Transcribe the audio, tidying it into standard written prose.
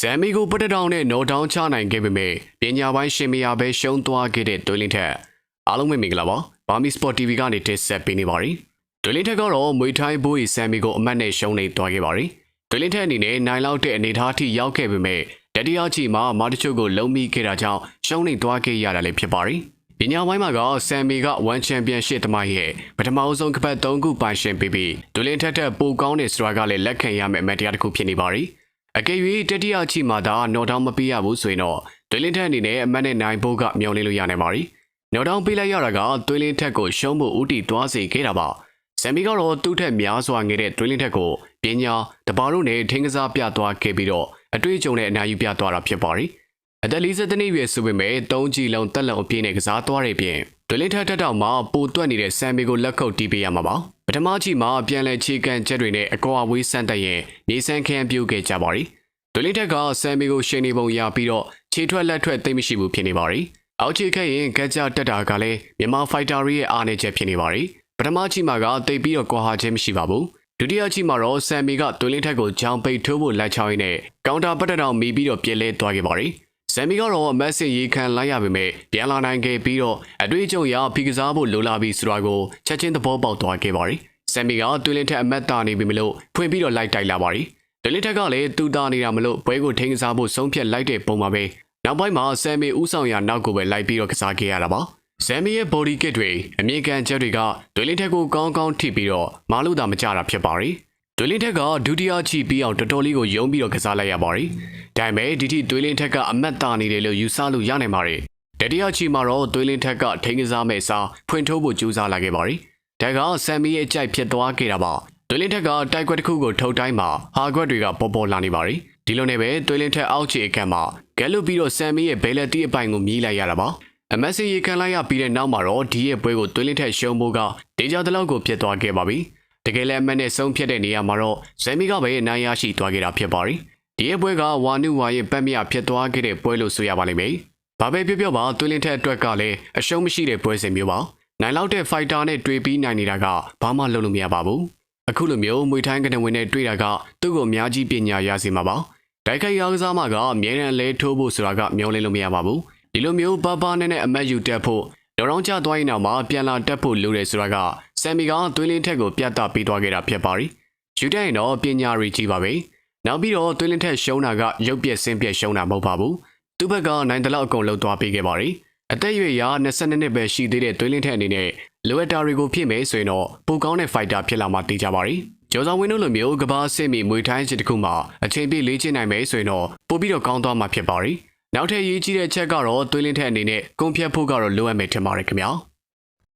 ဆမ်မီကိုပတက်တောင်နဲ့နော်တောင်ချနိုင်ခဲ့ပေမဲ့ပညာပိုင်းရှင်မယာပဲရှုံးသွားခဲ့တဲ့တွင်လင်းထက်အားလုံးပဲမင်္ဂလာပါဘာမီစပေါ့ TV ကနေတက်ဆက်ပေးနေပါရီတွင်လင်းထက်ကတော့မွေထိုင်းဘိုးရီဆမ်မီကိုအမတ်နဲ့ရှုံးနေသွားခဲ့ပါရီတွင်လင်းထက်အနေနဲ့နိုင်လောက်တဲ့အနေအထားထိရောက်ခဲ့ပေမဲ့တတိယချီမှာမာတချို့ကိုလုံးမိခဲ့တာကြောင့်ရှုံးနေသွားခဲ့ရတာလည်းဖြစ်ပါရီပညာပိုင်းမှာကဆမ်မီက1ချန်ပီယံရှစ်သမိုင်းရဲ့ပထမဆုံးကပတ်3ခုပိုင်ရှင်ပြီးပြီးတွင်လင်းထက်တဲ့ပိုကောင်းတဲ့စတရာကလည်းလက်ခံရမယ့်အမတ်တရားတစ်ခုဖြစ်နေပါရီအကယ်၍တတိယချီမှာဒါနော်တောင်မပေးရဘူးဆိုရင်တော့တွင်လင်းထက်အနေနဲ့အမတ်နဲ့နိုင်ဖို့ကမျောလင်းလို့ရနိုင်ပါရီနော်တောင်ပေးလိုက်ရတာကတွင်လင်းထက်ကိုရှုံးဖို့ဥတီသွားစေခဲ့တာပါဆမ်မီကတော့သူ့ထက်များစွာငယ်တဲ့တွင်လင်းထက်ကိုပညာတပါတို့နဲ့ထင်းကစားပြသွားခဲ့ပြီးတော့အတွေ့အကြုံနဲ့အနာယူပြသွားတာဖြစ်ပါရီအသက်40နှစ်ရွယ်ဆိုပေမဲ့3ကြိမ်လုံးတက်လုံအပြည့်နဲ့ကစားသွားတဲ့ပြင်တွင်လင်းထက်တက်တောင်မှာပိုတွက်နေတဲ့ဆမ်မီကိုလက်ခုပ်တီးပေးရမှာပါပထမချီမှာပြန်လည်ခြေကန်ချက်တွေနဲ့အကွာဝေးဆန့်တက်ရင်နေဆန်းခန်းပြုတ်ခဲ့ကြပါရီတွင်လင်းထက်ကဆမ်မီကိုရှင်နေပုံရပြီးတော့ခြေထွက်လက်ထွက်သိမ့်မရှိဘူးဖြစ်နေပါရီအောက်ခြေခက်ရင်ကကြတက်တာကလည်းမြန်မာဖိုက်တာတွေရဲ့အားနည်းချက်ဖြစ်နေပါရီပထမချီမှာကတိတ်ပြီးတော့ကွာဟာခြင်းမရှိပါဘူးဒုတိယချီမှာတော့ဆမ်မီကတွင်လင်းထက်ကိုချောင်းပိတ်ထိုးဖို့လက်ချောင်းရင်းနဲ့ကောင်တာပတ်တက်တောင်မီပြီးတော့ပြဲလဲသွားခဲ့ပါရီဆမ်မီကတော့မက်ဆင်ရေးခံလိုက်ရပေမဲ့ပြန်လာနိုင်ခဲ့ပြီးတော့အတွေ့အကြုံရဖိကစားဖို့လိုလာပြီးဆိုတာကိုချက်ချင်းသဘောပေါက်သွားခဲ့ပါရီဆမ်မီကတွင်လင်းထက်အမတ်တာနေပြီမလို့ဖွင့်ပြီးတော့လိုက်တိုက်လာပါရီတွင်လင်းထက်ကလည်းတူတာနေတာမလို့ဘွဲကိုထိန်းကစားဖို့ဆုံးဖြတ်လိုက်တဲ့ပုံမှာပဲနောက်ပိုင်းမှာဆမ်မီဦးဆောင်ရနောက်ကိုပဲလိုက်ပြီးတော့ကစားခဲ့ရတာပါဆမ်မီရဲ့ body kit တွေအမြင့်ကန်ချက်တွေကတွင်လင်းထက်ကိုကောင်းကောင်းထိပြီးတော့မာလို့တာမကြတာဖြစ်ပါရီတွင်လင်းထက်ကဒုတိယချီပြီးအောင်တော်တော်လေးကိုယုံပြီးတော့ကစားလိုက်ရပါရီဒါပေမဲ့ဒီထိတွင်လင်းထက်ကအမတ်တာနေတယ်လို့ယူဆလို့ရနိုင်ပါရီတတိယချီမှာတော့တွင်လင်းထက်ကထိန်းကစားမဲ့စားဖွင့်ထိုးဖို့ကြိုးစားလာခဲ့ပါရီဒါကဆမ်မီရဲ့အကြိုက်ဖြစ်သွားခဲ့တာပါတွင်လင်းထက်ကတိုက်ခွက်တစ်ခုကိုထုတ်တိုင်းမှာဟာခွက်တွေကပေါ်ပေါ်လာနေပါရီဒီလိုနဲ့ပဲတွင်လင်းထက်အောက်ခြေအခန်းမှာဂက်လုပြီးတော့ဆမ်မီရဲ့ဘဲလက်တီအပိုင်ကိုမြည်လိုက်ရတာပါအမက်ဆီရေခံလိုက်ရပြီးတဲ့နောက်မှာတော့ဒီရဲ့ပွဲကိုတွင်လင်းထက်ရှုံးဖို့ကဒေဂျာတလောက်ကိုဖြစ်သွားခဲ့ပါပြီတကယ်လည်းအမက်နဲ့ဆုံးဖြတ်တဲ့နေရာမှာတော့ဆမ်မီကပဲနိုင်ရရှိသွားခဲ့တာဖြစ်ပါရီဒီရဲ့ပွဲကဝါနုဝါရဲ့ပတ်မြဖြစ်သွားခဲ့တဲ့ပွဲလို့ဆိုရပါလိမ့်မယ်ဘာပဲပြောပါတွင်လင်းထက်အတွက်ကလည်းအရှုံးမရှိတဲ့ပွဲစဉ်မျိုးပါနိုင်လောက်တဲ့ဖိုက်တာနဲ့တွေ့ပြီးနိုင်နေတာကဘာမှလုပ်လို့မရပါဘူးအခုလိုမျိုးမွေထိုင်းကနေဝင်နဲ့တွေ့တာကသူ့ကိုအများကြီးပညာရစေမှာပါတိုက်ခိုက်ရောကစားမှကအမြဲတမ်းလဲထိုးဖို့ဆိုတာကမျောလင်းလို့မရပါဘူးဒီလိုမျိုးဘာဘာနဲ့အမတ်ယူတက်ဖို့တော်တော်ကြသွားရင်တော့မှပြန်လာတက်ဖို့လိုတယ်ဆိုတာကဆမ်မီကတွင်လင်းထက်ကိုပြတ်သားပေးသွားခဲ့တာဖြစ်ပါရီယူတက်ရင်တော့ပညာရီကြီးပါပဲနောက်ပြီးတော့တွင်လင်းထက်ရှုံးတာကရုပ်ပြက်ဆင်းပြက်ရှုံးတာမဟုတ်ပါဘူးသူ့ဘက်ကနိုင်တလောက်အကုန်လုံးသွားပေးခဲ့ပါရီအသက်အရွယ်ရာ22နှစ်ပဲရှိသေးတဲ့တွင်လင်းထက်အနေနဲ့လိုအပ်တာတွေကိုဖြည့်မယ်ဆိုရင်တော့ပိုကောင်းတဲ့ဖိုက်တာဖြစ်လာမှသိကြပါရီကျော်ဆောင်ဝင်းတို့လိုမျိုးကဘာစစ်မီမွေထိုင်းစစ်တစ်ခုမှအချိန်ပြည့်လေ့ကျင့်နိုင်မယ်ဆိုရင်တော့ပိုပြီးတော့ကောင်းသွားမှာဖြစ်ပါရီနောက်ထပ်ရေးကြီးတဲ့ချက်ကတော့တွင်လင်းထက်အနေနဲ့ကုန်ဖြတ်ဖို့ကတော့လိုအပ်မယ်ထင်ပါတယ်ခင်ဗျာ